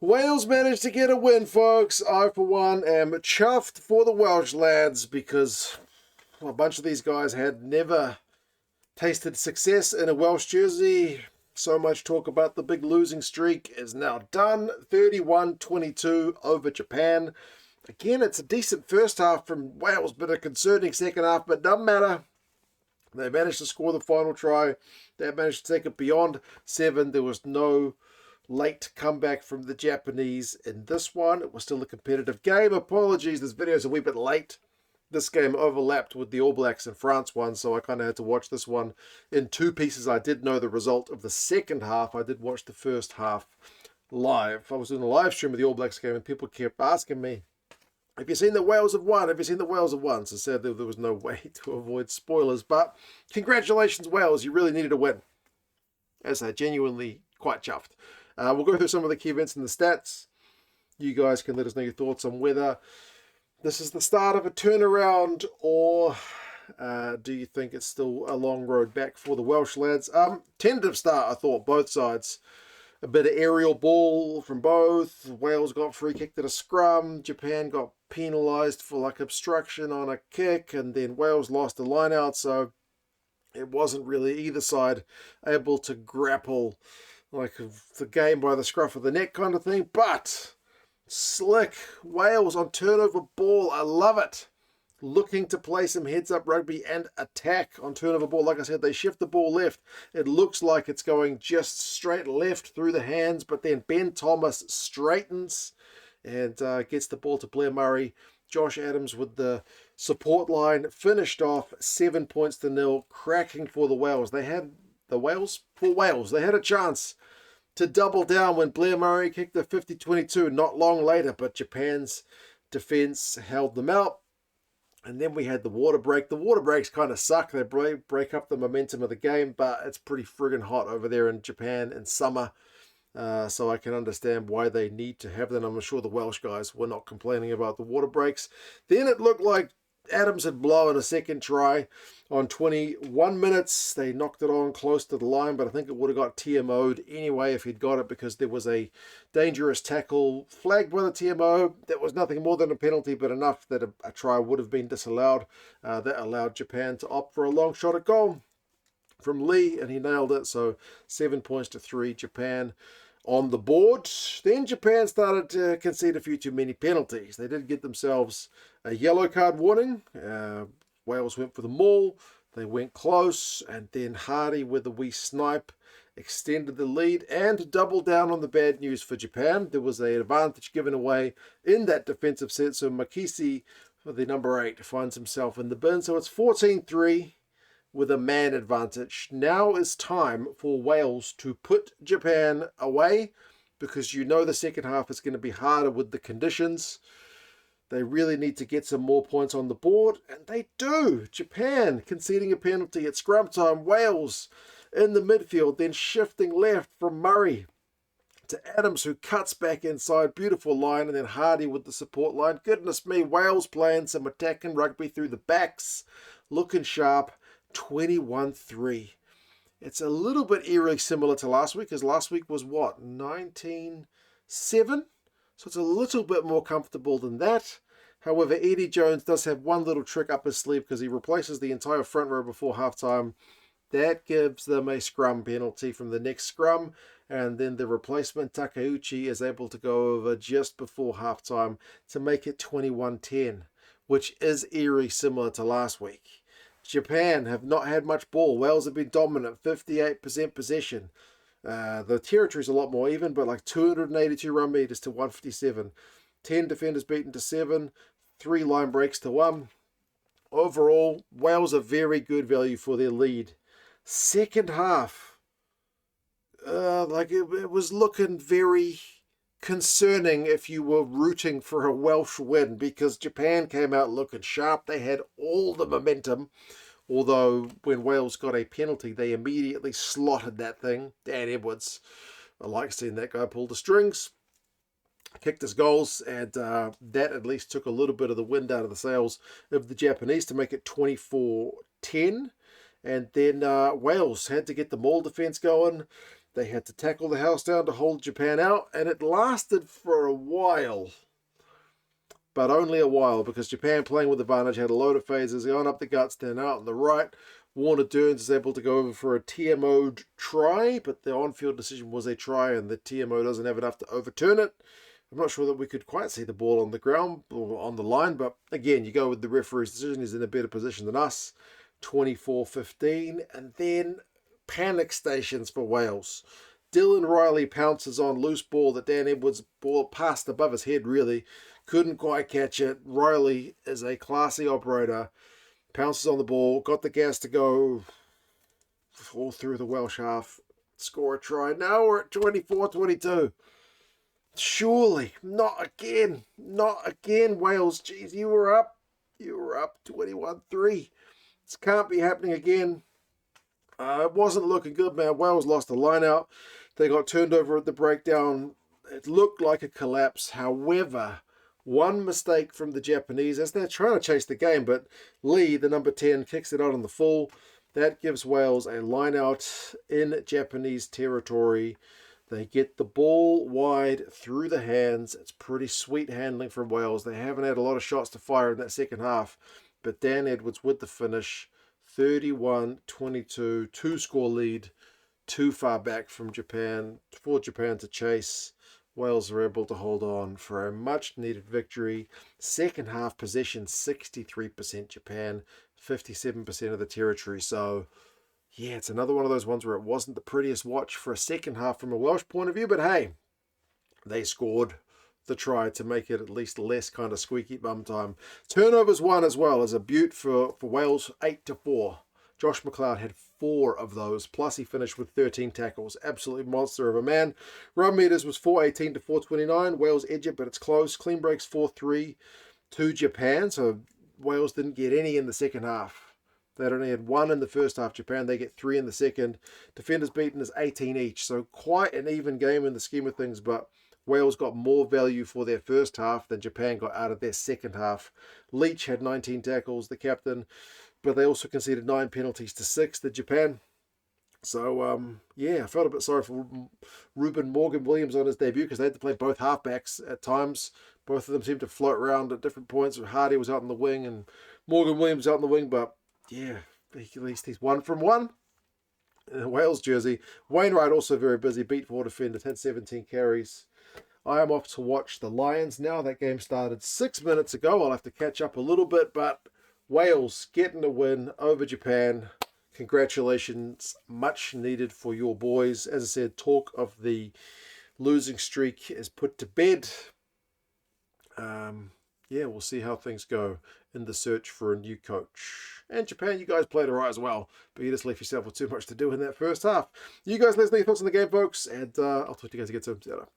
Wales managed to get a win, folks. I, for one, am chuffed for the Welsh lads because a bunch of these guys had never tasted success in a Welsh jersey. So much talk about the big losing streak is now done. 31-22 over Japan. Again, it's a decent first half from Wales, but a concerning second half, but doesn't matter. They managed to score the final try. They managed to take it beyond 7. There was no late comeback from the Japanese in this one. It was still a competitive game. Apologies, this video is a wee bit late. This game overlapped with the All Blacks and France one, so I kind of had to watch this one in two pieces. I did know the result of the second half. I did watch the first half live. I was doing a live stream of the All Blacks game, and people kept asking me, have you seen the Wales have won? Have you seen the Wales have won? So I said there was no way to avoid spoilers, but congratulations, Wales. You really needed a win. As I genuinely quite chuffed. We'll go through some of the key events and the stats. You guys can let us know your thoughts on whether this is the start of a turnaround or do you think it's still a long road back for the Welsh lads. Tentative start, I thought, both sides. A bit of aerial ball from both. Wales got free kicked at a scrum. Japan got penalised for like obstruction on a kick, and then Wales lost a line out, so it wasn't really either side able to grapple like the game by the scruff of the neck kind of thing. But slick Wales on turnover ball. I love it. Looking to play some heads-up rugby and attack on turnover ball. Like I said, they shift the ball left. It looks like it's going just straight left through the hands, but then Ben Thomas straightens and gets the ball to Blair Murray. Josh Adams with the support line finished off 7 points to 0, cracking for the Wales. They had They had a chance to double down when Blair Murray kicked the 50-22 not long later, but Japan's defense held them out. And then we had the water break. The water breaks kind of suck. They break up the momentum of the game, but it's pretty friggin' hot over there in Japan in summer. So I can understand why they need to have them. I'm sure the Welsh guys were not complaining about the water breaks. Then it looked like Adams had blown a second try on 21 minutes. They knocked it on close to the line, but I think it would have got TMO'd anyway if he'd got it, because there was a dangerous tackle flagged by the TMO. That was nothing more than a penalty, but enough that a try would have been disallowed. That allowed Japan to opt for a long shot at goal from Lee, and he nailed it. So 7 points to 3, Japan on the board. Then Japan started to concede a few too many penalties. They did get themselves a yellow card warning. Wales went for the maul. They went close, and then Hardy with a wee snipe extended the lead and doubled down on the bad news for Japan. There was an advantage given away in that defensive set, so Makisi, for the number 8, finds himself in the bin. So it's 14-3 with a man advantage. Now is time for Wales to put Japan away, because you know the second half is going to be harder with the conditions. They really need to get some more points on the board, and they do. Japan conceding a penalty at scrum time. Wales in the midfield, then shifting left from Murray to Adams, who cuts back inside. Beautiful line, and then Hardy with the support line. Goodness me, Wales playing some attacking rugby through the backs, looking sharp. 21-3. It's a little bit eerily similar to last week, because last week was what, 19-7? So it's a little bit more comfortable than that. However, Eddie Jones does have one little trick up his sleeve, because he replaces the entire front row before halftime. That gives them a scrum penalty from the next scrum, and then the replacement Takeuchi is able to go over just before halftime to make it 21-10, which is eerily similar to last week. Japan have not had much ball. Wales have been dominant, 58% possession. The territory's a lot more even, but like 282 run meters to 157. 10 defenders beaten to 7. 3 line breaks to 1. Overall, Wales are very good value for their lead. Second half, it was looking very concerning if you were rooting for a Welsh win, because Japan came out looking sharp. They had all the momentum, although when Wales got a penalty, they immediately slotted that thing. Dan Edwards, I like seeing that guy pull the strings, kicked his goals, and that at least took a little bit of the wind out of the sails of the Japanese to make it 24-10. And then Wales had to get the maul defence going. They had to tackle the house down to hold Japan out, and it lasted for a while. But only a while, because Japan, playing with advantage, had a load of phases going up the guts, then out on the right. Warner Durns is able to go over for a TMO try, but the on-field decision was a try, and the TMO doesn't have enough to overturn it. I'm not sure that we could quite see the ball on the ground or on the line, but again, you go with the referee's decision. He's in a better position than us. 24-15, and then panic stations for Wales. Dylan Riley pounces on loose ball that Dan Edwards ball passed above his head, really. Couldn't quite catch it. Riley is a classy operator. Pounces on the ball, got the gas to go all through the Welsh half. Score a try. Now we're at 24-22. Surely, not again. Not again, Wales. Jeez, you were up. You were up 21-3. This can't be happening again. It wasn't looking good, man. Wales lost the line out. They got turned over at the breakdown. It looked like a collapse. However, one mistake from the Japanese as they're trying to chase the game, but Lee, the number 10, kicks it out on the full. That gives Wales a line out in Japanese territory. They get the ball wide through the hands. It's pretty sweet handling from Wales. They haven't had a lot of shots to fire in that second half, but Dan Edwards with the finish. 31-22, two-score lead, too far back from Japan, for Japan to chase. Wales are able to hold on for a much-needed victory. Second half possession, 63% Japan, 57% of the territory. So, yeah, it's another one of those ones where it wasn't the prettiest watch for a second half from a Welsh point of view, but hey, they scored the try to make it at least less kind of squeaky bum time. Turnovers won as well as a beaut for Wales, 8-4. Josh McLeod had 4 of those, plus he finished with 13 tackles. Absolute monster of a man. Run meters was 418 to 429. Wales edge it, but it's close. Clean breaks 4-3 to Japan, so Wales didn't get any in the second half. They only had 1 in the first half. Japan, they get 3 in the second. Defenders beaten is 18 each, so quite an even game in the scheme of things, but Wales got more value for their first half than Japan got out of their second half. Leach had 19 tackles, the captain, but they also conceded 9 penalties to 6, the Japan. So, yeah, I felt a bit sorry for Ruben Morgan-Williams on his debut because they had to play both halfbacks at times. Both of them seemed to float around at different points. Hardy was out in the wing and Morgan-Williams out in the wing, but yeah, at least he's 1 from 1. In a Wales jersey. Wainwright also very busy, beat 4 defenders, had 17 carries. I am off to watch the Lions now. That game started 6 minutes ago. I'll have to catch up a little bit, but Wales getting a win over Japan. Congratulations. Much needed for your boys. As I said, talk of the losing streak is put to bed. Yeah, we'll see how things go in the search for a new coach. And Japan, you guys played alright as well, but you just left yourself with too much to do in that first half. You guys let us know your thoughts on the game, folks, and I'll talk to you guys again soon. See you later.